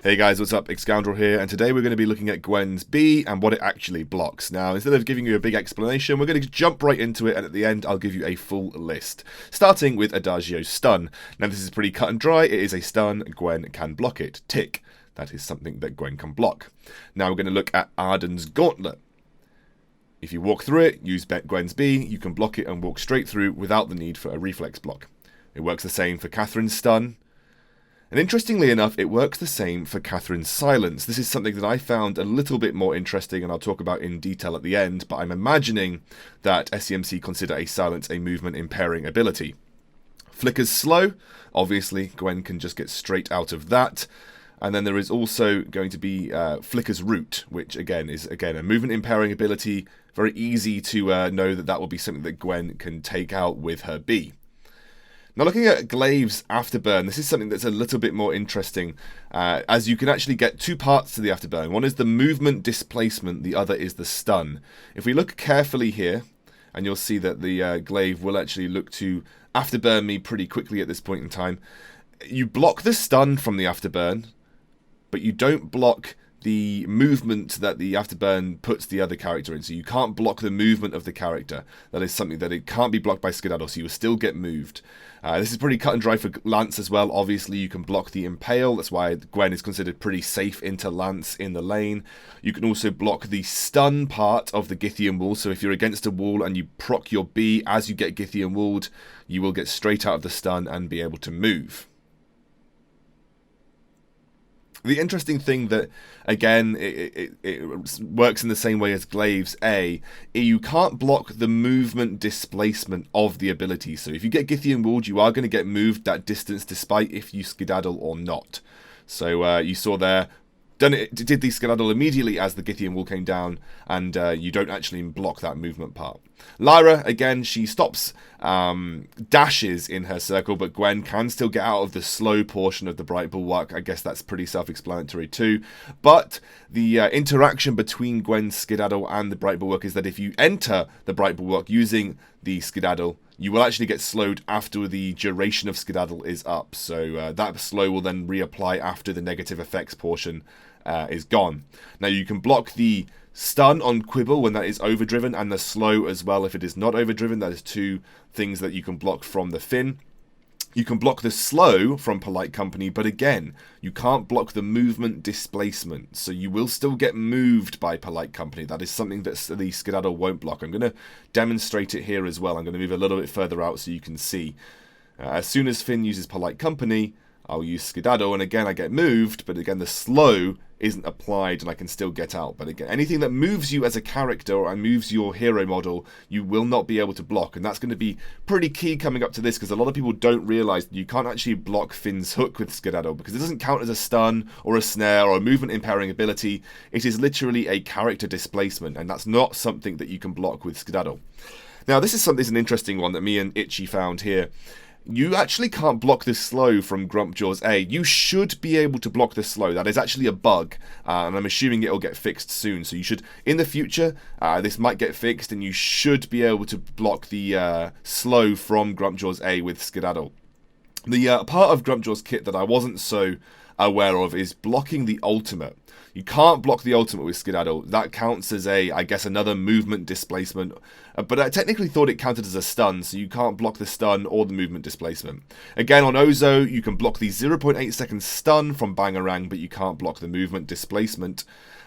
Hey guys, what's up? Excoundrel here, and today we're going to be looking at Gwen's B and what it actually blocks. Now, instead of giving you a big explanation, we're going to jump right into it, and at the end I'll give you a full list. Starting with Adagio's stun. Now this is pretty cut and dry, it is a stun, Gwen can block it. Tick. That is something that Gwen can block. Now we're going to look at Arden's Gauntlet. If you walk through it, use Gwen's B, you can block it and walk straight through without the need for a reflex block. It works the same for Catherine's stun. And interestingly enough, it works the same for Catherine's silence. This is something that I found a little bit more interesting, and I'll talk about in detail at the end, but I'm imagining that SCMC consider a silence a movement impairing ability. Flicker's slow. Obviously, Gwen can just get straight out of that. And then there is also going to be Flicker's root, which again is a movement impairing ability. Very easy to know that that will be something that Gwen can take out with her B. Now looking at Glaive's Afterburn, this is something that's a little bit more interesting, as you can actually get two parts to the Afterburn. One is the movement displacement, the other is the stun. If we look carefully here, and you'll see that the Glaive will actually look to Afterburn me pretty quickly at this point in time. You block the stun from the Afterburn, but you don't block the movement that the Afterburn puts the other character in. So you can't block the movement of the character. That is something that it can't be blocked by Skedaddle, so you will still get moved. This is pretty cut and dry for Lance as well. Obviously, you can block the Impale. That's why Gwen is considered pretty safe into Lance in the lane. You can also block the stun part of the Githian wall. So if you're against a wall and you proc your B as you get Githian walled, you will get straight out of the stun and be able to move. The interesting thing that, again, it works in the same way as Glaive's A, you can't block the movement displacement of the ability. So if you get Githian walled, you are going to get moved that distance despite if you skedaddle or not. So you saw there, did the skedaddle immediately as the Githian wall came down, and you don't actually block that movement part. Lyra, again, she stops dashes in her circle, but Gwen can still get out of the slow portion of the Bright Bulwark. I guess that's pretty self-explanatory too. But the interaction between Gwen's Skedaddle and the Bright Bulwark is that if you enter the Bright Bulwark using the Skedaddle, you will actually get slowed after the duration of Skedaddle is up. So that slow will then reapply after the negative effects portion is gone. Now you can block the stun on Quibble when that is overdriven, and the slow as well if it is not overdriven. That is two things that you can block from the Finn. You can block the slow from Polite Company, but again, you can't block the movement displacement. So you will still get moved by Polite Company. That is something that the Skedaddle won't block. I'm going to demonstrate it here as well. I'm going to move a little bit further out so you can see. As soon as Finn uses Polite Company, I'll use Skedaddle, and again I get moved, but again the slow isn't applied and I can still get out. But again, anything that moves you as a character or moves your hero model, you will not be able to block, and that's going to be pretty key coming up to this, because a lot of people don't realise that you can't actually block Finn's hook with Skedaddle, because it doesn't count as a stun or a snare or a movement impairing ability. It is literally a character displacement, and that's not something that you can block with Skedaddle. Now this is an interesting one that me and Itchy found here. You actually can't block this slow from Grumpjaw's A. You should be able to block this slow. That is actually a bug, and I'm assuming it'll get fixed soon. So you should, in the future, this might get fixed, and you should be able to block the slow from Grumpjaw's A with Skedaddle. The part of Grumpjaw's kit that I wasn't so aware of is blocking the ultimate. You can't block the ultimate with Skedaddle. That counts as I guess, another movement displacement. But I technically thought it counted as a stun, so you can't block the stun or the movement displacement. Again, on Ozo, you can block the 0.8 second stun from Bangarang, but you can't block the movement displacement.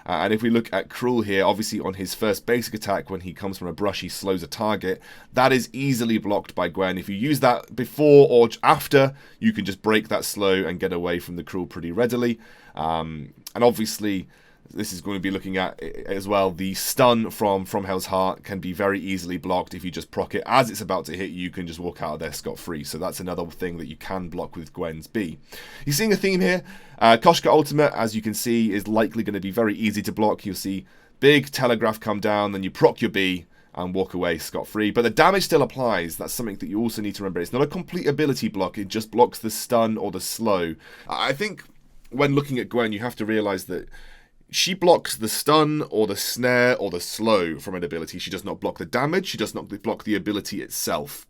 And if we look at Cruel here, obviously on his first basic attack, when he comes from a brush, he slows a target. That is easily blocked by Gwen. If you use that before or after, you can just break that slow and get away from the Cruel pretty readily. And obviously, this is going to be looking at as well, the stun from Hell's Heart can be very easily blocked. If you just proc it as it's about to hit you, you can just walk out of there scot-free. So that's another thing that you can block with Gwen's B. You're seeing a theme here. Koshka Ultimate, as you can see, is likely going to be very easy to block. You'll see big telegraph come down, then you proc your B and walk away scot-free. But the damage still applies. That's something that you also need to remember. It's not a complete ability block. It just blocks the stun or the slow. I think when looking at Gwen, you have to realise that she blocks the stun or the snare or the slow from an ability. She does not block the damage. She does not block the ability itself.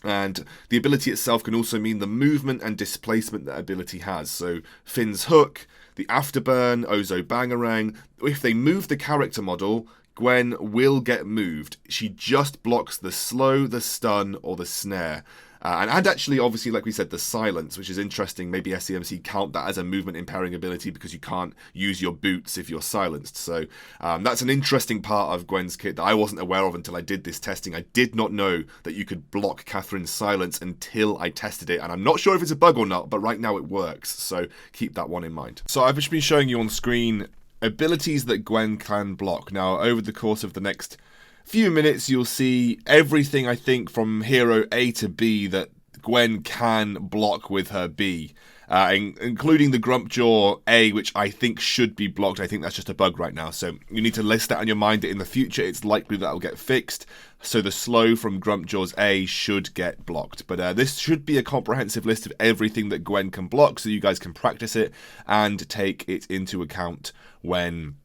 And the ability itself can also mean the movement and displacement that ability has. So Finn's Hook, the Afterburn, Ozo Bangarang, if they move the character model, Gwen will get moved. She just blocks the slow, the stun, or the snare. And actually, obviously, like we said, the silence, which is interesting. Maybe SCMC count that as a movement impairing ability because you can't use your boots if you're silenced. So that's an interesting part of Gwen's kit that I wasn't aware of until I did this testing. I did not know that you could block Catherine's silence until I tested it. And I'm not sure if it's a bug or not, but right now it works. So keep that one in mind. So I've just been showing you on screen abilities that Gwen can block. Now, over the course of the next few minutes, you'll see everything, I think, from hero A to B that Gwen can block with her B, including the Grumpjaw A, which I think should be blocked. I think that's just a bug right now, so you need to list that on your mind that in the future it's likely that will get fixed, so the slow from Grumpjaw's A should get blocked. But this should be a comprehensive list of everything that Gwen can block, so you guys can practice it and take it into account when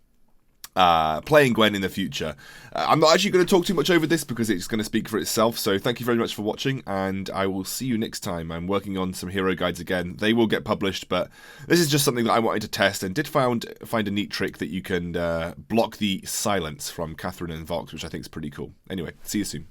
playing Gwen in the future. I'm not actually going to talk too much over this because it's going to speak for itself, so thank you very much for watching, and I will see you next time. I'm working on some hero guides again. They will get published, but this is just something that I wanted to test and did find a neat trick that you can block the silence from Catherine and Vox, which I think is pretty cool. Anyway, see you soon.